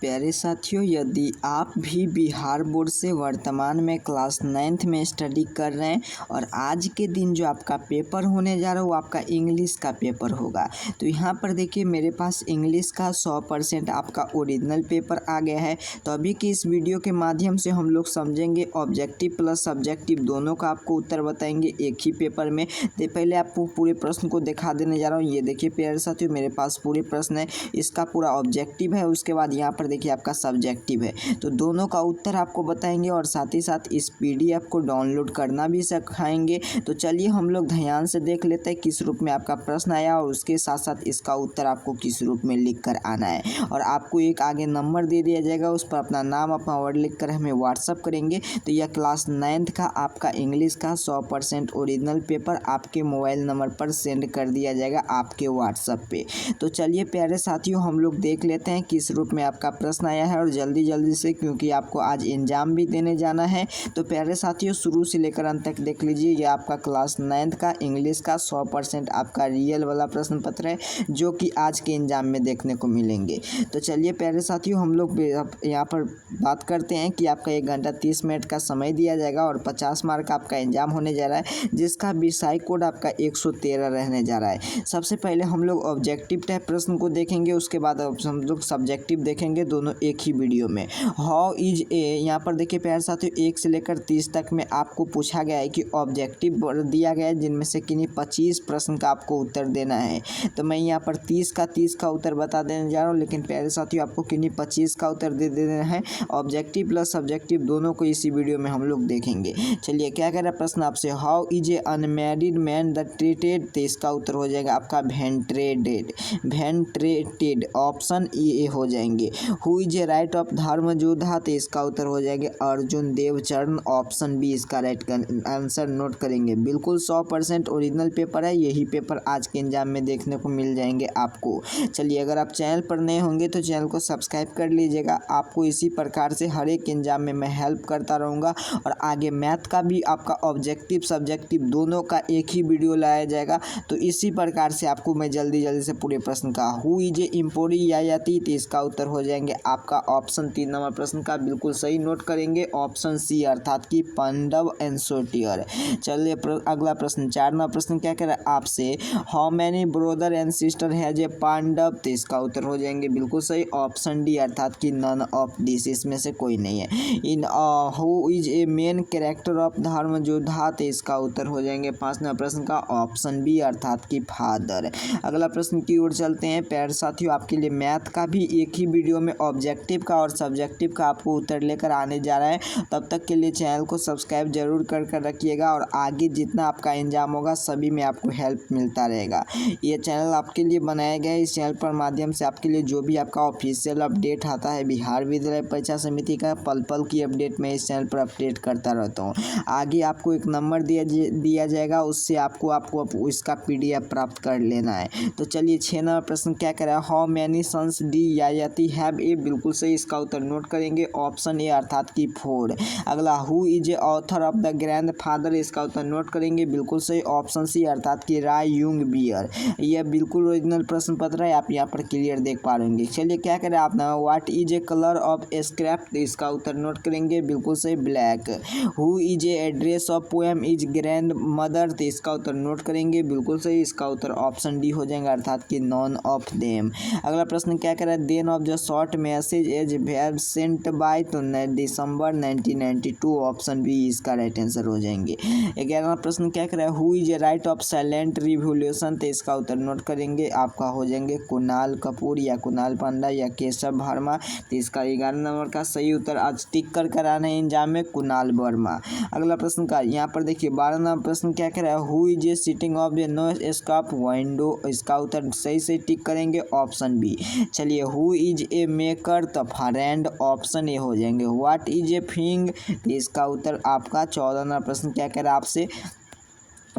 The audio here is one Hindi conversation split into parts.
प्यारे साथियों, यदि आप भी बिहार बोर्ड से वर्तमान में क्लास 9th में स्टडी कर रहे हैं और आज के दिन जो आपका पेपर होने जा रहा है वो आपका इंग्लिश का पेपर होगा। तो यहाँ पर देखिए मेरे पास इंग्लिश का 100% आपका ओरिजिनल पेपर आ गया है। तो अभी की इस वीडियो के माध्यम से हम लोग समझेंगे ऑब्जेक्टिव प्लस सब्जेक्टिव दोनों का आपको उत्तर बताएंगे एक ही पेपर में। तो पहले आपको पूरे प्रश्न को दिखा देने जा रहा हूँ। ये देखिए प्यारे साथियों, मेरे पास पूरे प्रश्न है, इसका पूरा ऑब्जेक्टिव है, उसके बाद यहाँ पर देखिए आपका सब्जेक्टिव है। तो दोनों का उत्तर आपको बताएंगे और साथ ही साथ इस पीडीएफ को डाउनलोड करना भी सिखाएंगे। तो चलिए हम लोग ध्यान से देख लेते हैं किस रूप में आपका प्रश्न आया और उसके साथ साथ इसका उत्तर आपको किस रूप में लिख कर आना है। और आपको एक आगे नंबर दे दिया जाएगा, उस पर अपना नाम अपना वर्ड लिख कर हमें व्हाट्सअप करेंगे। तो यह क्लास 9th का आपका इंग्लिश का 100% ओरिजिनल पेपर आपके मोबाइल नंबर पर सेंड कर दिया जाएगा आपके व्हाट्सएप पे। तो चलिए प्यारे साथियों हम लोग देख लेते हैं किस रूप में आपका प्रश्न आया है और जल्दी से, क्योंकि आपको आज एग्जाम भी देने जाना है। तो प्यारे साथियों शुरू से लेकर अंत तक देख लीजिए। ये आपका क्लास 9th का इंग्लिश का 100% आपका रियल वाला प्रश्न पत्र है जो कि आज के एग्जाम में देखने को मिलेंगे। तो चलिए प्यारे साथियों हम लोग यहाँ पर बात करते हैं कि आपका 1 घंटा 30 मिनट का समय दिया जाएगा और 50 मार्क का आपका एग्जाम होने जा रहा है, जिसका विषय कोड आपका 113 रहने जा रहा है। सबसे पहले हम लोग ऑब्जेक्टिव टाइप प्रश्न को देखेंगे, उसके बाद हम लोग सब्जेक्टिव देखेंगे, दोनों एक ही वीडियो में। हाउ इज ए, यहाँ पर देखिए प्यारे साथियों 1 से लेकर 30 तक में आपको पूछा गया है कि ऑब्जेक्टिव दिया गया है जिनमें से किन्हीं 25 प्रश्न का आपको उत्तर देना है। तो मैं यहाँ पर 30 का उत्तर बता देने जा रहा हूँ, लेकिन प्यारे साथियों आपको किन्हीं 25 का उत्तर दे देना है। ऑब्जेक्टिव प्लस सब्जेक्टिव दोनों को इसी वीडियो में हम लोग देखेंगे। चलिए क्या कह रहा है प्रश्न आपसे, how is a unmarried man the treated. तो इसका उत्तर हो जाएगा आपका वेंट्रेटेड, ऑप्शन ए हो जाएंगे। Who is a right of धर्म योद्धा। तो इसका उत्तर हो जाएंगे अर्जुन देवचरण, ऑप्शन बी इसका राइट आंसर नोट करेंगे। बिल्कुल 100% ओरिजिनल पेपर है, यही पेपर आज के एग्जाम में देखने को मिल जाएंगे आपको। चलिए अगर आप चैनल पर नए होंगे तो चैनल को सब्सक्राइब कर लीजिएगा। आपको इसी प्रकार से हर एक एग्जाम में मैं हेल्प करता रहूँगा और आगे मैथ का भी आपका ऑब्जेक्टिव सब्जेक्टिव दोनों का एक ही वीडियो लाया जाएगा। तो इसी प्रकार से आपको मैं जल्दी से पूरे प्रश्न का हु इज ए इम्पोरी यायाती। तो इसका उत्तर हो जाएंगे आपका ऑप्शन 3 नंबर प्रश्न का बिल्कुल सही नोट करेंगे, ऑप्शन सी अर्थात कि पांडव एंड सोटियर। चलिए अगला प्रश्न 4 नंबर प्रश्न क्या कह रहा है आपसे, how many brother and sister has a Pandav. तो इसका उत्तर हो जाएंगे बिल्कुल सही, ऑप्शन डी अर्थात कि नन ऑफ दिस, इसमें से कोई नहीं है। In who is A main character of धर्म योद्धा। तो इसका उत्तर हो जाएंगे 5 नंबर प्रश्न का ऑप्शन बी अर्थात कि फादर। अगला प्रश्न की ओर चलते हैं प्यारे साथियों, आपके लिए मैथ का भी एक ही वीडियो में ऑब्जेक्टिव का और सब्जेक्टिव का आपको उत्तर लेकर आने जा रहा है। तब तक के लिए चैनल को सब्सक्राइब जरूर कर रखिएगा और आगे जितना आपका एग्जाम होगा सभी में आपको हेल्प मिलता रहेगा। ये चैनल आपके लिए बनाया गया है, इस चैनल पर माध्यम से आपके लिए जो भी आपका ऑफिशियल अपडेट आता है बिहार विद्यालय परीक्षा समिति का पल की अपडेट मैं इस चैनल पर अपडेट करता रहता हूँ। आगे आपको एक नंबर दिया जाएगा, उससे आपको इसका पीडीएफ प्राप्त कर लेना है। तो चलिए 6 नंबर प्रश्न क्या कह रहा है, how many sons did Yayati have a. बिल्कुल सही, इसका उत्तर नोट करेंगे, ऑप्शन ए अर्थात कि 4। अगला who is A author of the grand father. इसका उत्तर नोट करेंगे बिल्कुल सही, ऑप्शन सी अर्थात कि राय यूंग बियर। यह बिल्कुल ओरिजिनल प्रश्न पत्र है, आप यहाँ पर क्लियर देख पा रहे। चलिए क्या करें आप ना, what is A colour of scrap. इसका उत्तर नोट करेंगे बिल्कुल सही, black. Who is A address of poem is grand mother. तो इसका उत्तर नोट करेंगे बिल्कुल सही, इसका उत्तर ऑप्शन डी हो जाएगा अर्थात कि नॉन ऑफ देम। अगला प्रश्न क्या कह रहा है, then of the short message as web sent by. तो दिसंबर 1992, ऑप्शन बी इसका राइट आंसर हो जाएंगे। 11वां प्रश्न क्या कह रहा है, who is a right of silent revolution. तो इसका उत्तर नोट करेंगे, आपका हो जाएंगे कुणाल कपूर या कुणाल पांडा या केशव वर्मा। तो इसका 11 नंबर का सही उत्तर आज टिक कर कराना है एग्जाम में, कुणाल वर्मा। अगला प्रश्न का यहाँ पर देखिए 12 नंबर प्रश्न क्या कह रहा है, who is a sitting of a no scope window. इसका उत्तर सही से टिक करेंगे, ऑप्शन बी। चलिए हु इज ए मेकर। तो फ्रेंड, ऑप्शन ए हो जाएंगे। What is a thing. इसका उत्तर आपका 14 नंबर प्रश्न क्या कह रहा है आपसे,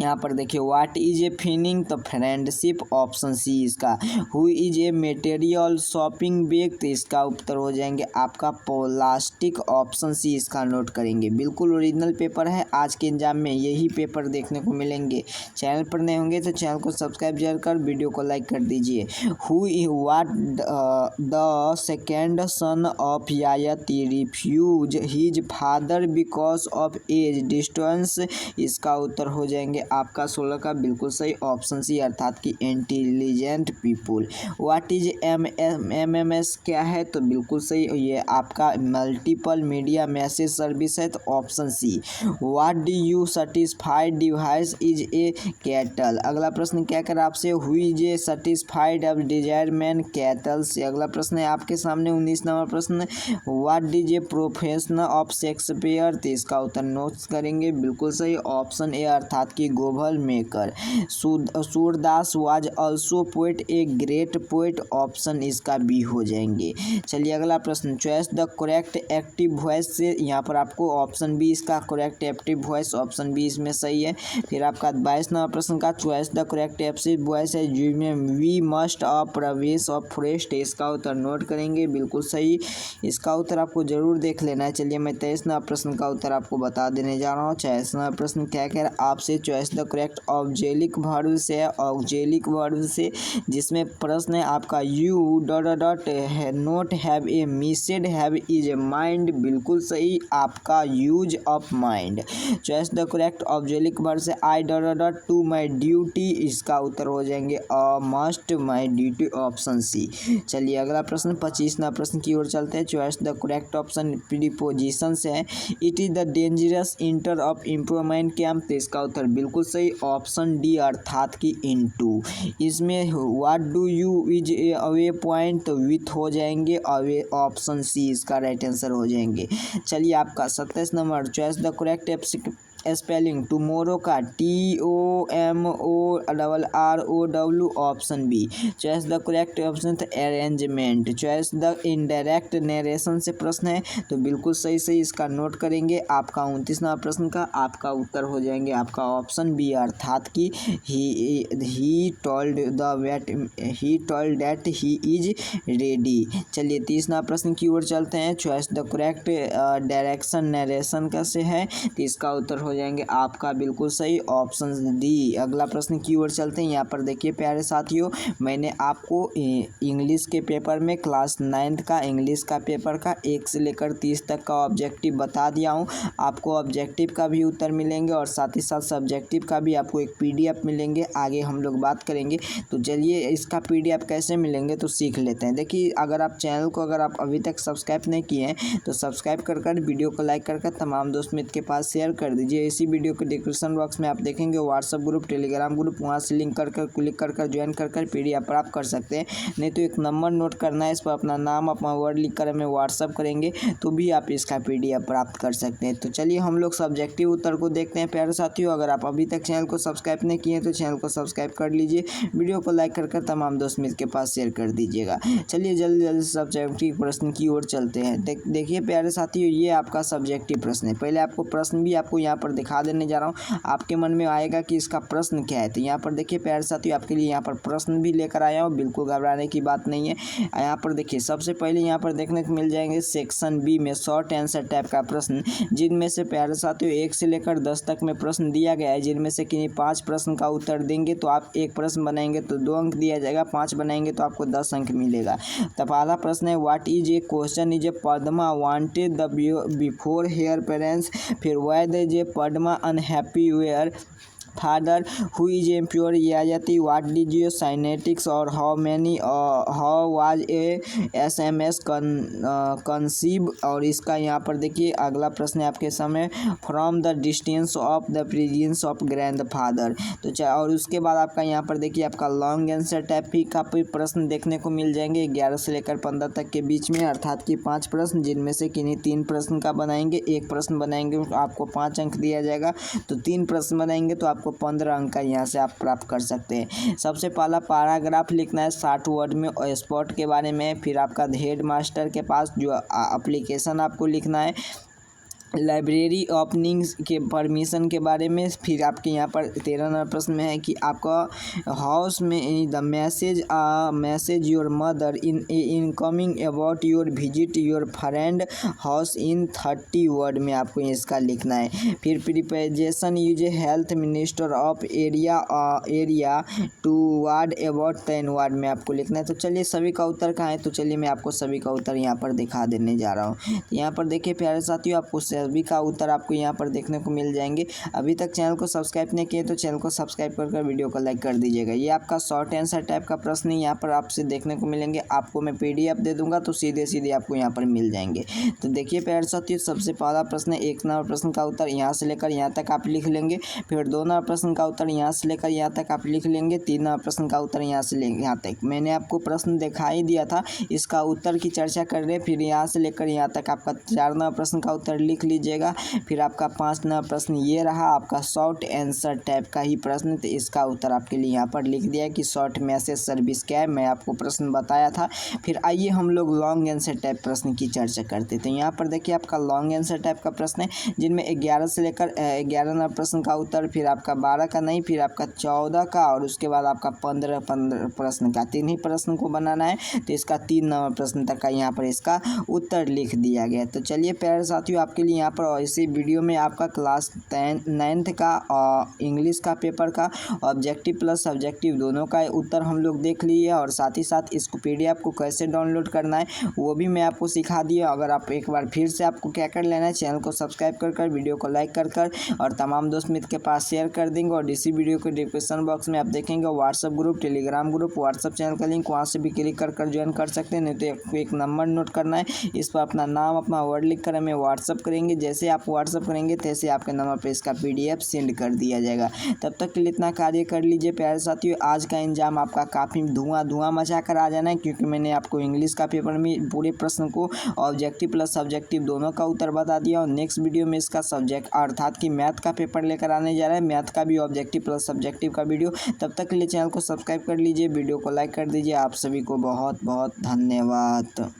यहाँ पर देखिए व्हाट इज ए फीलिंग तो फ्रेंडशिप ऑप्शन सी इसका। Who is a material shopping bag तो इसका उत्तर हो जाएंगे आपका प्लास्टिक ऑप्शन सी इसका नोट करेंगे। बिल्कुल ओरिजिनल पेपर है, आज के एग्जाम में यही पेपर देखने को मिलेंगे। चैनल पर नए होंगे तो चैनल को सब्सक्राइब जरूर कर वीडियो को लाइक कर दीजिए। Who what the second son of Yayati refuse his father because of age distance इसका उत्तर हो जाएंगे आपका 16 का बिल्कुल सही ऑप्शन सी अर्थात कि intelligent people. What is MMS क्या है तो बिल्कुल सही ये आपका मल्टीपल मीडिया मैसेज सर्विस है तो option C. What do you satisfied device is a cattle. अगला प्रश्न क्या कर आपसे हुई इज ए सेटिस्फाइड अब डिजायर मैन कैटल से। अगला प्रश्न है आपके सामने 19 नंबर प्रश्न। What does a professional of Shakespeare तो इसका उत्तर नोट्स करेंगे बिल्कुल सही ऑप्शन ए अर्थात कि गोभल maker. Surdas was also poet a great poet option इसका बी हो जाएंगे। चलिए अगला प्रश्न choice the correct active voice से यहाँ पर आपको ऑप्शन बी इसका correct active voice option B इसमें सही है। फिर आपका 22 नंबर प्रश्न का choice the correct active voice है जिसमें वी मस्ट ऑफ प्रवेश ऑफ फॉरेस्ट इसका उत्तर नोट करेंगे बिल्कुल सही। इसका उत्तर आपको जरूर देख लेना है। चलिए मैं 23 नंबर प्रश्न का उत्तर आपको बता देने जा रहा हूँ। 23 नंबर प्रश्न क्या कह रहा है आपसे choice the correct objective verb से है ऑब्जेक्टिव वर्ब से जिसमें प्रश्न है आपका you dot dot not have a missed have is a mind बिल्कुल सही आपका use of mind. Choice the correct objective verb से I dot dot to my duty इसका उत्तर हो जाएंगे must my duty option C. चलिए अगला प्रश्न 25 नंबर प्रश्न की ओर चलते हैं। Choice the correct option preposition से है it is the dangerous inter of improvement camp तो इसका उत्तर बिल्कुल सही ऑप्शन डी अर्थात कि इनटू। इसमें what do you is a away point तो विथ हो जाएंगे अवे ऑप्शन सी इसका राइट आंसर हो जाएंगे। चलिए आपका 27 नंबर choice the correct spelling tomorrow का TOMORROW option B. Choice the correct option था arrangement. Choice the indirect narration से प्रश्न है तो बिल्कुल सही सही इसका नोट करेंगे। आपका 29 नंबर प्रश्न का आपका उत्तर हो जाएंगे आपका ऑप्शन बी अर्थात कि he told that he is ready. चलिए 30 नंबर प्रश्न की ओर चलते हैं। Choice the correct direction narration का से है तो इसका उत्तर हो जाएंगे आपका बिल्कुल सही ऑप्शन डी। अगला प्रश्न की ओर चलते हैं। यहाँ पर देखिए प्यारे साथियों मैंने आपको इंग्लिश के पेपर में क्लास 9th का इंग्लिश का पेपर का 1 से लेकर 30 तक का ऑब्जेक्टिव बता दिया हूँ। आपको ऑब्जेक्टिव का भी उत्तर मिलेंगे और साथ ही साथ सब्जेक्टिव का भी आपको एक PDF मिलेंगे। आगे हम लोग बात करेंगे तो चलिए इसका PDF कैसे मिलेंगे तो सीख लेते हैं। देखिए अगर आप चैनल को अगर आप अभी तक सब्सक्राइब नहीं किए हैं तो सब्सक्राइब कर वीडियो को लाइक कर तमाम दोस्त मित्र के पास शेयर कर दीजिए। इसी वीडियो के डिस्क्रिप्शन बॉक्स में आप देखेंगे व्हाट्सएप ग्रुप टेलीग्राम ग्रुप वहां से लिंक क्लिक कर ज्वाइन कर PDF प्राप्त कर सकते हैं। नहीं तो एक नंबर नोट करना है, इस पर अपना नाम अपना वर्ड लिख कर हमें व्हाट्सएप करेंगे तो भी आप इसका PDF प्राप्त कर सकते हैं। तो चलिए हम लोग सब्जेक्टिव उत्तर को देखते हैं प्यारे साथियों। अगर आप अभी तक चैनल को सब्सक्राइब नहीं किए तो चैनल को सब्सक्राइब कर लीजिए, वीडियो को लाइक कर तमाम दोस्त मित्र के पास शेयर कर दीजिएगा। चलिए जल्दी सब्जेक्टिव प्रश्न की ओर चलते हैं। देखिए प्यारे साथियों ये आपका सब्जेक्टिव प्रश्न है। पहले आपको प्रश्न भी आपको यहाँ पर दिखा देने जा रहा हूँ, आपके मन में आएगा कि इसका प्रश्न क्या है। तो यहाँ पर देखिए प्यारे साथियों आपके लिए यहाँ पर प्रश्न भी लेकर आया हूँ, बिल्कुल घबराने की बात नहीं है। यहाँ पर देखिए सबसे पहले यहाँ पर देखने को मिल जाएंगे सेक्शन बी में शॉर्ट आंसर टाइप का प्रश्न, जिनमें से प्यारे साथियों 1 से लेकर 10 तक में प्रश्न दिया गया है, जिनमें से किन्हीं 5 प्रश्न का उत्तर देंगे तो आप 1 प्रश्न बनाएंगे तो 2 अंक दिया जाएगा, 5 बनाएंगे तो आपको 10 अंक मिलेगा। तो पहला प्रश्न है what is a question is a Padma wanted the before her parents. फिर why the is a Padma unhappy where father who is एम्प्योर याजती व्हाट डिड यू साइनेटिक्स और how was a SMS conceive. और इसका यहाँ पर देखिए अगला प्रश्न है आपके सामने from the distance of the presence of grand father. तो और उसके बाद आपका यहाँ पर देखिए आपका लॉन्ग आंसर टाइप का प्रश्न देखने को मिल जाएंगे 11 से लेकर 15 तक के बीच में, अर्थात कि 5 प्रश्न, जिनमें से किन्हीं 3 प्रश्न का बनाएंगे, 1 प्रश्न बनाएंगे आपको 5 अंक दिया जाएगा, तो 3 प्रश्न बनाएंगे तो आपको 15 अंक का यहाँ से आप प्राप्त कर सकते हैं। सबसे पहला पैराग्राफ लिखना है 60 वर्ड में स्पोर्ट के बारे में। फिर आपका हेड मास्टर के पास जो एप्लीकेशन आपको लिखना है लाइब्रेरी ओपनिंग्स के परमिशन के बारे में। फिर आपके यहाँ पर 13 नंबर प्रश्न में है कि आपका हाउस में the message your mother in coming about your visit your friend house in 30 word में आपको इसका लिखना है। फिर preparation use health minister of area to word about 10 word में आपको लिखना है। तो चलिए सभी का उत्तर कहाँ है, तो चलिए मैं आपको सभी का उत्तर यहाँ पर दिखा देने जा रहा हूँ। यहाँ पर देखिए प्यारे साथियों, आपको सभी का उत्तर आपको यहाँ पर देखने को मिल जाएंगे। अभी तक चैनल को सब्सक्राइब नहीं किए तो चैनल को सब्सक्राइब कर वीडियो को लाइक कर दीजिएगा। ये आपका शॉर्ट आंसर टाइप का प्रश्न यहाँ पर आपसे देखने को मिलेंगे। आपको मैं PDF दे दूंगा तो सीधे सीधे आपको यहाँ पर मिल जाएंगे। तो देखिए प्यारे साथियों, सबसे पहला प्रश्न 1 नंबर प्रश्न का उत्तर यहाँ से लेकर यहाँ तक आप लिख लेंगे। फिर 2 नंबर प्रश्न का उत्तर यहाँ से लेकर यहाँ तक आप लिख लेंगे। 3 नंबर प्रश्न का उत्तर यहाँ से लेकर यहाँ तक। मैंने आपको प्रश्न दिखाई दिया था, इसका उत्तर की चर्चा कर रहे। फिर यहाँ से लेकर यहाँ तक आपका 4 नंबर प्रश्न का उत्तर लिख लीजिएगा। फिर आपका 5 नंबर प्रश्न ये रहा आपका शॉर्ट आंसर टाइप का ही प्रश्न। तो इसका उत्तर आपके लिए यहाँ पर लिख दिया है कि शॉर्ट मैसेज सर्विस क्या है, मैं आपको प्रश्न बताया था। फिर आइए हम लोग लॉन्ग आंसर टाइप प्रश्न की चर्चा करते हैं। तो यहाँ पर देखिए आपका लॉन्ग आंसर टाइप का प्रश्न है, जिनमें 11 से लेकर 11 नंबर प्रश्न का उत्तर, फिर आपका 12 का नहीं, फिर आपका 14 का और उसके बाद आपका 15 प्रश्न का 3 ही प्रश्न को बनाना है। तो इसका 3 नंबर प्रश्न तक का यहाँ पर इसका उत्तर लिख दिया गया। तो चलिए प्यारे साथियों, आपके लिए यहाँ पर इसी वीडियो में आपका क्लास 9th का इंग्लिश का पेपर का ऑब्जेक्टिव प्लस सब्जेक्टिव दोनों का उत्तर हम लोग देख लिए, और साथ ही साथ इसको PDF को कैसे डाउनलोड करना है वो भी मैं आपको सिखा दिया। अगर आप एक बार फिर से आपको क्या कर लेना है, चैनल को सब्सक्राइब कर वीडियो को लाइक कर और तमाम दोस्त मित्र के पास शेयर कर देंगे। और इसी वीडियो के डिस्क्रिप्शन बॉक्स में आप देखेंगे WhatsApp group, Telegram group, WhatsApp channel का लिंक, वहाँ से भी क्लिक कर ज्वाइन कर सकते हैं। नहीं तो एक नंबर नोट करना है, इस पर अपना नाम अपना वर्ड लिख कर हमें व्हाट्सअप करेंगे। जैसे आप व्हाट्सअप करेंगे तैसे आपके नंबर पर इसका PDF सेंड कर दिया जाएगा। तब तक के लिए इतना कार्य कर लीजिए प्यारे साथियों। आज का एग्जाम आपका काफ़ी धुआं मचा कर आ जाना है, क्योंकि मैंने आपको इंग्लिश का पेपर में पूरे प्रश्न को ऑब्जेक्टिव प्लस सब्जेक्टिव दोनों का उत्तर बता दिया। और नेक्स्ट वीडियो में इसका सब्जेक्ट अर्थात कि मैथ का पेपर लेकर आने जा रहा है, मैथ का भी ऑब्जेक्टिव प्लस सब्जेक्टिव का वीडियो। तब तक के लिए चैनल को सब्सक्राइब कर लीजिए, वीडियो को लाइक कर दीजिए। आप सभी को बहुत बहुत धन्यवाद।